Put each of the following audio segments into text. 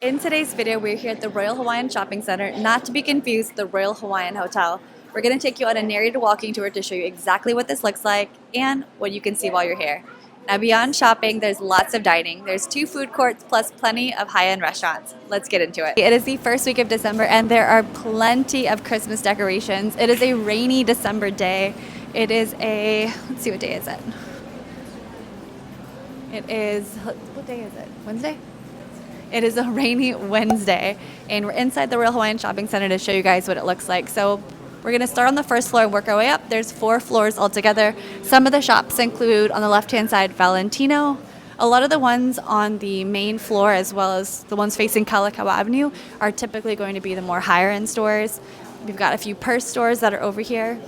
In today's video, we're here at the Royal Hawaiian Shopping Center, not to be confused with the Royal Hawaiian Hotel. We're going to take you on a narrated walking tour to show you exactly what this looks like and what you can see while you're here. Now, beyond shopping, there's lots of dining. There's 2 food courts plus plenty of high-end restaurants. Let's get into it. It is the first week of December and there are plenty of Christmas decorations. It is a rainy December day. It is let's see, what day is it? What day is it? Wednesday? It is a rainy Wednesday, and we're inside the Royal Hawaiian Shopping Center to show you guys what it looks like. So we're going to start on the first floor and work our way up. There's 4 floors altogether. Some of the shops include, on the left-hand side, Valentino. A lot of the ones on the main floor, as well as the ones facing Kalakaua Avenue, are typically going to be the more higher-end stores. We've got a few purse stores that are over here.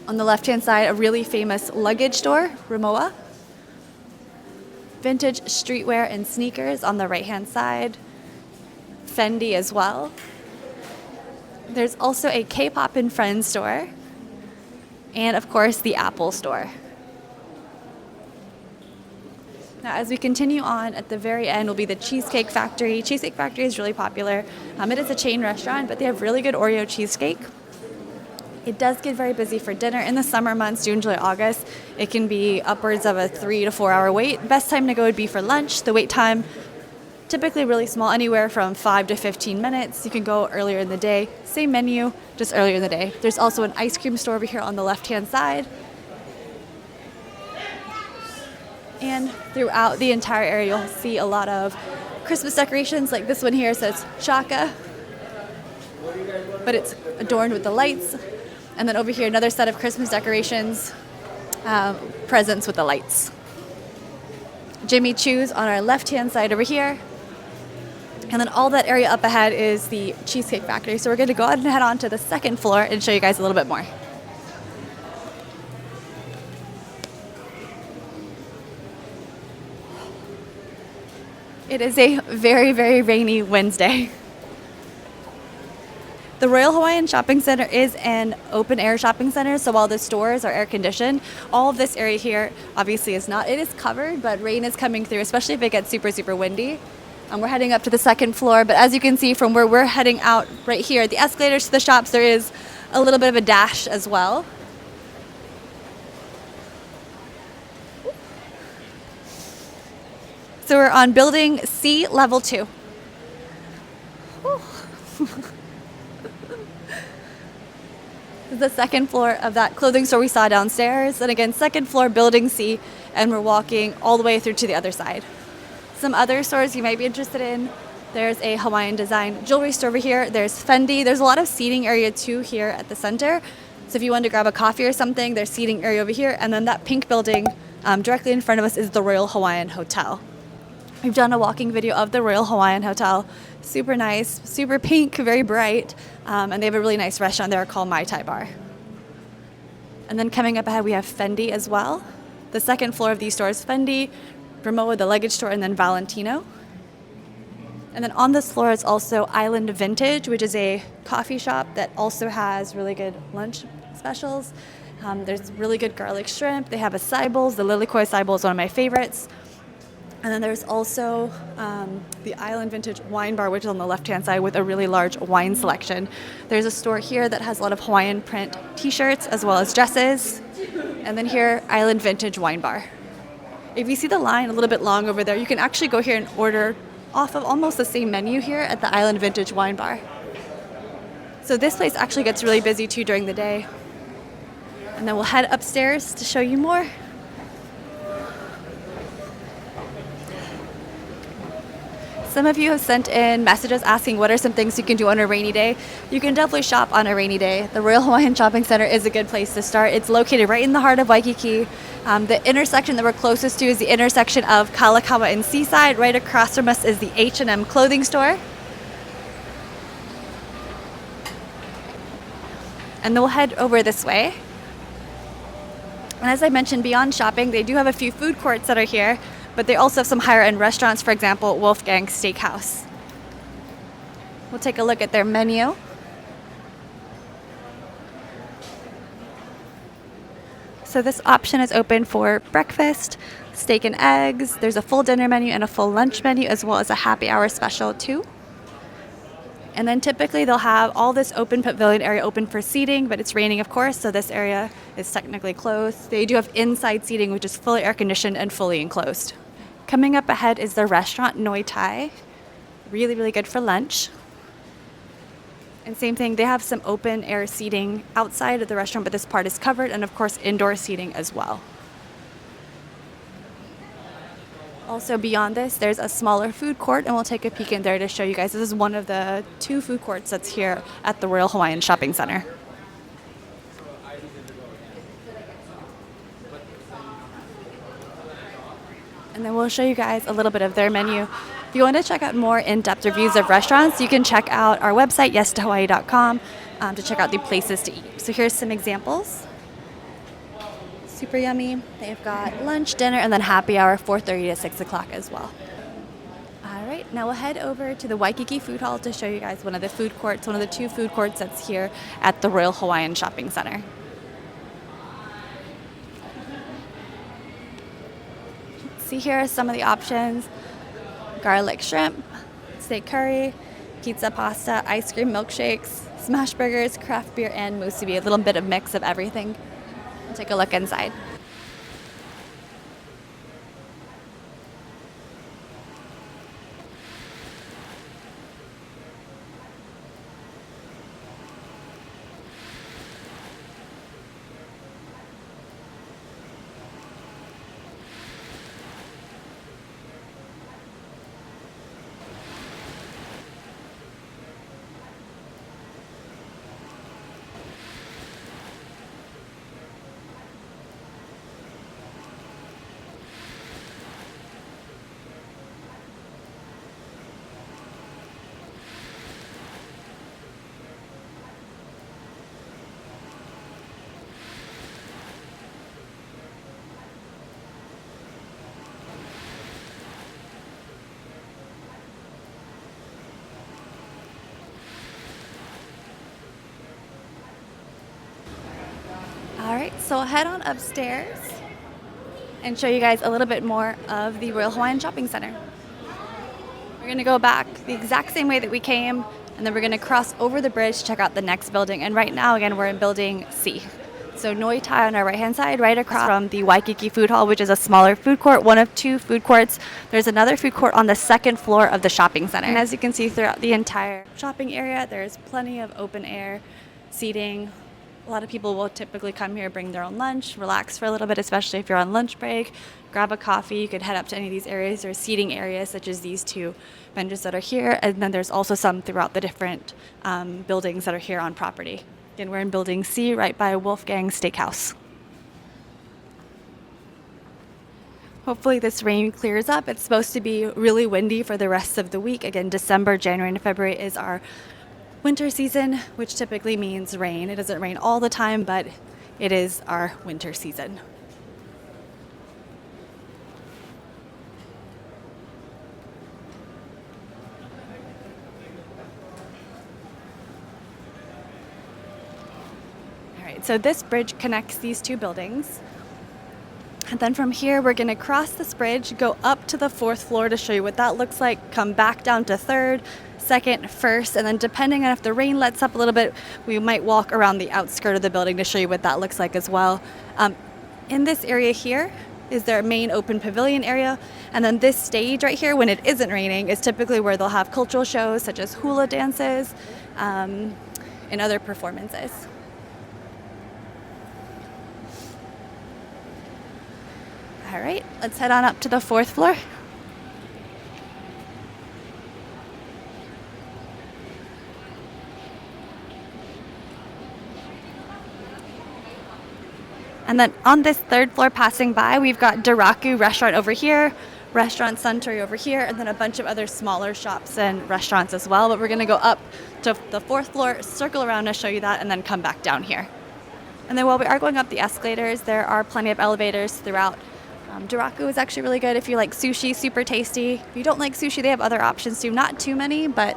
On the left-hand side, a really famous luggage store, Rimowa. Vintage streetwear and sneakers on the right-hand side. Fendi as well. There's also a K-pop and Friends store. And of course, the Apple store. Now, as we continue on, at the very end will be the Cheesecake Factory. Cheesecake Factory is really popular. It is a chain restaurant, but they have really good Oreo cheesecake. It does get very busy for dinner. In the summer months, June, July, August, it can be upwards of a 3 to 4 hour wait. Best time to go would be for lunch. The wait time, typically really small, anywhere from 5 to 15 minutes. You can go earlier in the day. Same menu, just earlier in the day. There's also an ice cream store over here on the left-hand side. And throughout the entire area, you'll see a lot of Christmas decorations, like this one here says Chaka, but it's adorned with the lights. And then over here, another set of Christmas decorations, presents with the lights. Jimmy Choo's on our left-hand side over here. And then all that area up ahead is the Cheesecake Factory. So we're going to go ahead and head on to the second floor and show you guys a little bit more. It is a very, very rainy Wednesday. The Royal Hawaiian Shopping Center is an open-air shopping center, so while the stores are air-conditioned, all of this area here obviously is not. It is covered, but rain is coming through, especially if it gets super, super windy. We're heading up to the second floor, but as you can see from where we're heading out right here, the escalators to the shops, there is a little bit of a dash as well. So we're on building C, level 2. The second floor of that clothing store we saw downstairs. And again, second floor, building C, and we're walking all the way through to the other side. Some other stores you might be interested in. There's a Hawaiian design jewelry store over here. There's Fendi. There's a lot of seating area too here at the center. So if you want to grab a coffee or something, there's seating area over here. And then that pink building directly in front of us is the Royal Hawaiian Hotel. We've done a walking video of the Royal Hawaiian Hotel. Super nice, super pink, very bright. And they have a really nice restaurant there called Mai Tai Bar. And then coming up ahead, we have Fendi as well. The second floor of these stores, Fendi, Rimowa, the luggage store, and then Valentino. And then on this floor is also Island Vintage, which is a coffee shop that also has really good lunch specials. There's really good garlic shrimp. They have a side bowls. The Lilikoi side bowl is one of my favorites. And then there's also the Island Vintage Wine Bar, which is on the left-hand side with a really large wine selection. There's a store here that has a lot of Hawaiian print t-shirts as well as dresses. And then here, Island Vintage Wine Bar. If you see the line a little bit long over there, you can actually go here and order off of almost the same menu here at the Island Vintage Wine Bar. So this place actually gets really busy too during the day. And then we'll head upstairs to show you more. Some of you have sent in messages asking what are some things you can do on a rainy day. You can definitely shop on a rainy day. The Royal Hawaiian Shopping Center is a good place to start. It's located right in the heart of Waikiki. The intersection that we're closest to is the intersection of Kalakaua and Seaside. Right across from us is the H&M clothing store. And then we'll head over this way. And as I mentioned, beyond shopping, they do have a few food courts that are here. But they also have some higher-end restaurants, for example, Wolfgang Steakhouse. We'll take a look at their menu. So this option is open for breakfast, steak and eggs. There's a full dinner menu and a full lunch menu, as well as a happy hour special too. And then typically they'll have all this open pavilion area open for seating, but it's raining, of course, so this area is technically closed. They do have inside seating, which is fully air conditioned and fully enclosed. Coming up ahead is the restaurant Noi Tai. Really, really good for lunch. And same thing, they have some open air seating outside of the restaurant, but this part is covered, and of course indoor seating as well. Also beyond this, there's a smaller food court, and we'll take a peek in there to show you guys. This is one of the 2 food courts that's here at the Royal Hawaiian Shopping Center. And then we'll show you guys a little bit of their menu. If you want to check out more in-depth reviews of restaurants, you can check out our website, yestohawaii.com, to check out the places to eat. So here's some examples. Super yummy. They've got lunch, dinner, and then happy hour, 4:30 to 6 o'clock as well. All right, now we'll head over to the Waikiki Food Hall to show you guys one of the food courts, one of the 2 food courts that's here at the Royal Hawaiian Shopping Center. See, here are some of the options: garlic shrimp, steak curry, pizza, pasta, ice cream, milkshakes, smash burgers, craft beer, and musubi. A little bit of mix of everything. We'll take a look inside. All right, so I'll head on upstairs and show you guys a little bit more of the Royal Hawaiian Shopping Center. We're gonna go back the exact same way that we came, and then we're gonna cross over the bridge to check out the next building. And right now, again, we're in building C. So Noi Tai on our right-hand side, right across from the Waikiki Food Hall, which is a smaller food court, one of 2 food courts. There's another food court on the 2nd floor of the shopping center. And as you can see throughout the entire shopping area, there's plenty of open air seating. A lot of people will typically come here, bring their own lunch, relax for a little bit, especially if you're on lunch break, grab a coffee. You could head up to any of these areas. There's seating areas such as these 2 benches that are here, and then there's also some throughout the different buildings that are here on property. Again, we're in building C, right by Wolfgang Steakhouse. Hopefully this rain clears up. It's supposed to be really windy for the rest of the week. Again, December, January, and February is our winter season, which typically means rain. It doesn't rain all the time, but it is our winter season. All right, so this bridge connects these 2 buildings. And then from here, we're gonna cross this bridge, go up to the 4th floor to show you what that looks like, come back down to 3rd, 2nd, 1st, and then depending on if the rain lets up a little bit, we might walk around the outskirt of the building to show you what that looks like as well. In this area here is their main open pavilion area, and then this stage right here, when it isn't raining, is typically where they'll have cultural shows such as hula dances and other performances. All right, let's head on up to the 4th floor. And then on this 3rd floor passing by, we've got Daraku Restaurant over here, Restaurant Suntory over here, and then a bunch of other smaller shops and restaurants as well. But we're gonna go up to the 4th floor, circle around to show you that, and then come back down here. And then while we are going up the escalators, there are plenty of elevators throughout. Daraku is actually really good if you like sushi, super tasty. If you don't like sushi, they have other options too. Not too many, but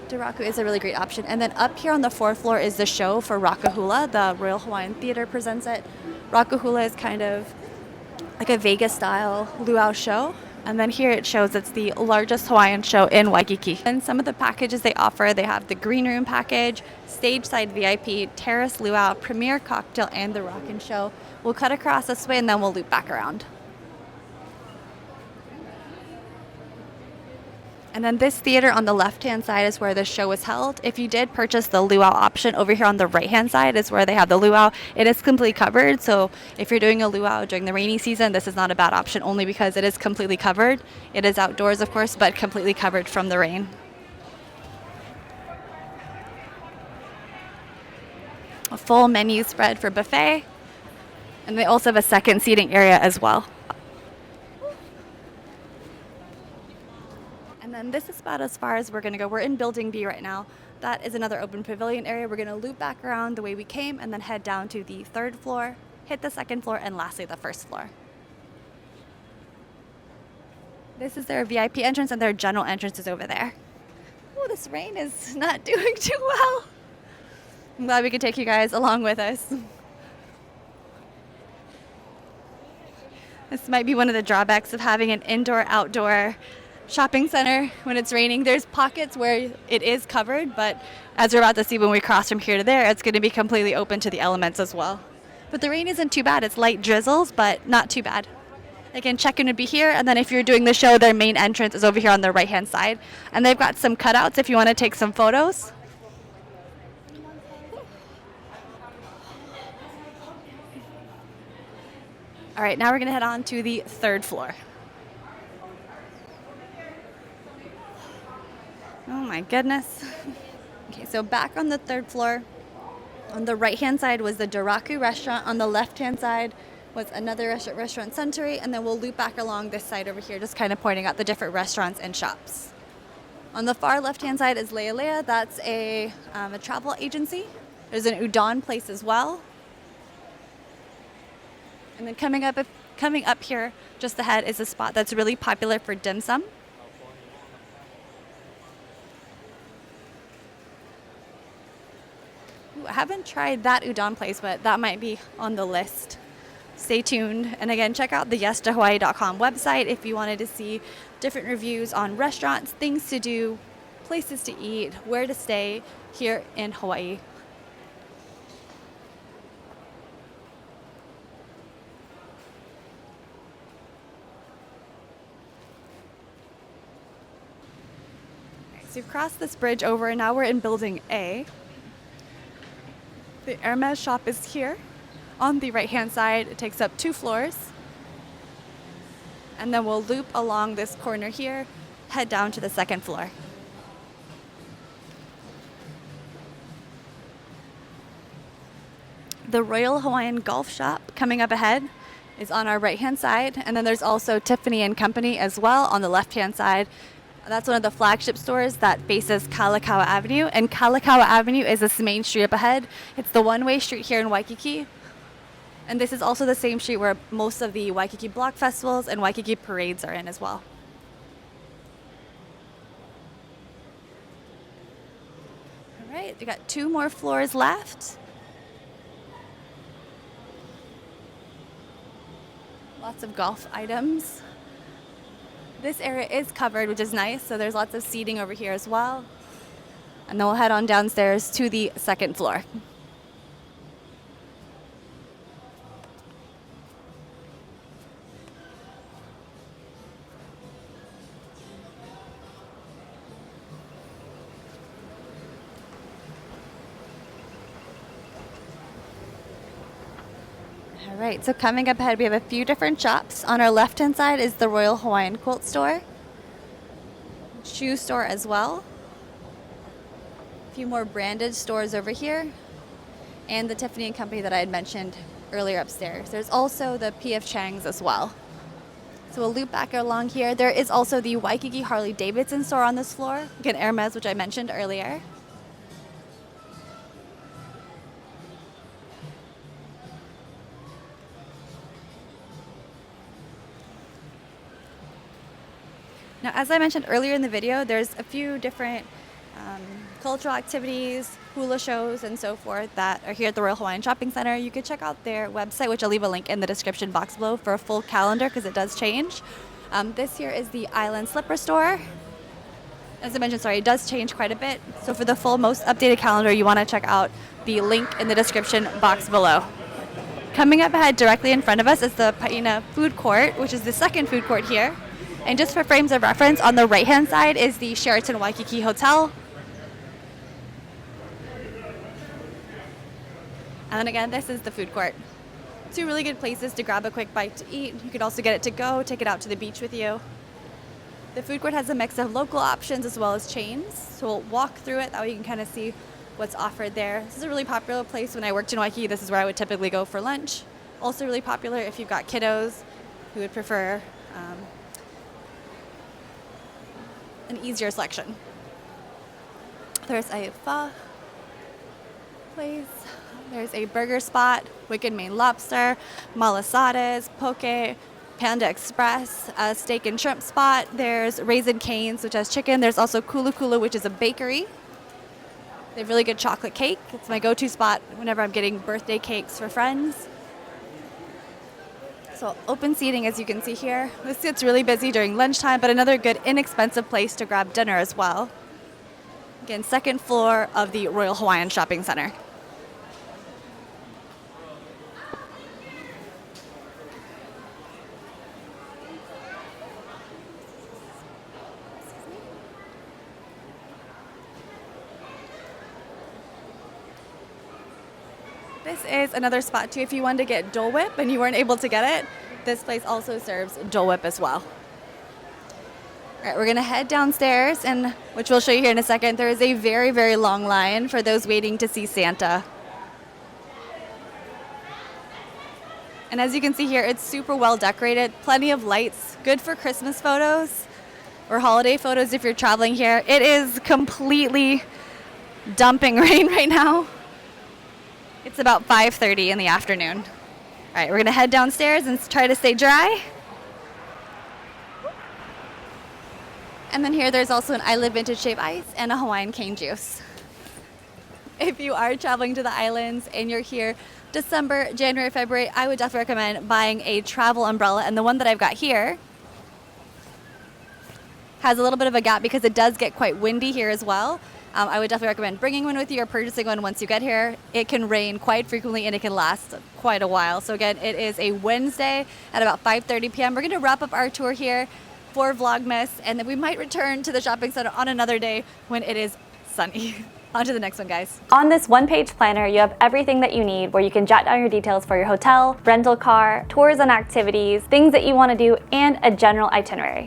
Daraku is a really great option. And then up here on the 4th floor is the show for Rakahula. The Royal Hawaiian Theater presents it. Rakahula is kind of like a Vegas style luau show. And then here it shows it's the largest Hawaiian show in Waikiki. And some of the packages they offer, they have the green room package, stage side VIP, terrace luau, premier cocktail, and the rockin' show. We'll cut across this way and then we'll loop back around. And then this theater on the left-hand side is where the show is held. If you did purchase the luau option, over here on the right-hand side is where they have the luau. It is completely covered, so if you're doing a luau during the rainy season, this is not a bad option only because it is completely covered. It is outdoors, of course, but completely covered from the rain. A full menu spread for buffet, and they also have a second seating area as well. And then this is about as far as we're going to go. We're in Building B right now. That is another open pavilion area. We're going to loop back around the way we came and then head down to the 3rd floor, hit the 2nd floor, and lastly the 1st floor. This is their VIP entrance and their general entrance is over there. Oh, this rain is not doing too well. I'm glad we could take you guys along with us. This might be one of the drawbacks of having an indoor-outdoor shopping center when it's raining. There's pockets where it is covered, but as we're about to see when we cross from here to there, it's going to be completely open to the elements as well. But the rain isn't too bad. It's light drizzles, but not too bad. Again, check-in would be here, and then if you're doing the show, their main entrance is over here on the right-hand side. And they've got some cutouts if you want to take some photos. All right, now we're going to head on to the 3rd floor. Oh my goodness. Okay, so back on the 3rd floor, on the right-hand side was the Doraku restaurant. On the left-hand side was another restaurant Suntory, and then we'll loop back along this side over here, just kind of pointing out the different restaurants and shops. On the far left-hand side is Lealea. That's a travel agency. There's an udon place as well. And then coming up here just ahead is a spot that's really popular for dim sum. I haven't tried that udon place, but that might be on the list. Stay tuned. And again, check out the yes2hawaii.com website if you wanted to see different reviews on restaurants, things to do, places to eat, where to stay here in Hawaii. So we've crossed this bridge over and now we're in Building A. The Hermes shop is here on the right-hand side. It takes up 2 floors. And then we'll loop along this corner here, head down to the 2nd floor. The Royal Hawaiian Golf Shop coming up ahead is on our right-hand side. And then there's also Tiffany & Company as well on the left-hand side. That's one of the flagship stores that faces Kalakaua Avenue. And Kalakaua Avenue is this main street up ahead. It's the one-way street here in Waikiki. And this is also the same street where most of the Waikiki Block Festivals and Waikiki parades are in as well. All right, we got 2 more floors left. Lots of golf items. This area is covered, which is nice, so there's lots of seating over here as well. And then we'll head on downstairs to the 2nd floor. All right, so coming up ahead, we have a few different shops. On our left-hand side is the Royal Hawaiian Quilt Store, shoe store as well. A few more branded stores over here, and the Tiffany & Company that I had mentioned earlier upstairs. There's also the P.F. Chang's as well. So we'll loop back along here. There is also the Waikiki Harley-Davidson store on this floor. Again, Hermes, which I mentioned earlier. Now, as I mentioned earlier in the video, there's a few different cultural activities, hula shows, and so forth that are here at the Royal Hawaiian Shopping Center. You can check out their website, which I'll leave a link in the description box below for a full calendar because it does change. This here is the Island Slipper Store. As I mentioned, sorry, it does change quite a bit. So for the full, most updated calendar, you want to check out the link in the description box below. Coming up ahead directly in front of us is the Paina Food Court, which is the second food court here. And just for frames of reference, on the right-hand side is the Sheraton Waikiki Hotel. And then again, this is the food court. Two really good places to grab a quick bite to eat. You could also get it to go, take it out to the beach with you. The food court has a mix of local options as well as chains. So we'll walk through it, that way you can kind of see what's offered there. This is a really popular place. When I worked in Waikiki, this is where I would typically go for lunch. Also really popular if you've got kiddos who would prefer an easier selection. There's a pho place. There's a burger spot, Wicked Maine Lobster, malasades, poke, Panda Express, a steak and shrimp spot. There's Raisin Canes, which has chicken. There's also Kulu Kulu, which is a bakery. They have really good chocolate cake. It's my go-to spot whenever I'm getting birthday cakes for friends. So open seating, as you can see here. This gets really busy during lunchtime, but another good inexpensive place to grab dinner as well. Again, second floor of the Royal Hawaiian Shopping Center. This is another spot too. If you wanted to get Dole Whip and you weren't able to get it, this place also serves Dole Whip as well. All right, we're gonna head downstairs, and which we'll show you here in a second. There is a very, very long line for those waiting to see Santa. And as you can see here, it's super well decorated, plenty of lights, good for Christmas photos or holiday photos if you're traveling here. It is completely dumping rain right now. It's about 5:30 in the afternoon. All right, we're gonna head downstairs and try to stay dry. And then here there's also an I Live Vintage Shave Ice and a Hawaiian cane juice. If you are traveling to the islands and you're here December, January, February, I would definitely recommend buying a travel umbrella. And the one that I've got here has a little bit of a gap because it does get quite windy here as well. I would definitely recommend bringing one with you or purchasing one once you get here. It can rain quite frequently and it can last quite a while. So again, it is a Wednesday at about 5:30 p.m. We're going to wrap up our tour here for Vlogmas, and then we might return to the shopping center on another day when it is sunny. On to the next one, guys. On this one-page planner, you have everything that you need where you can jot down your details for your hotel, rental car, tours and activities, things that you want to do, and a general itinerary.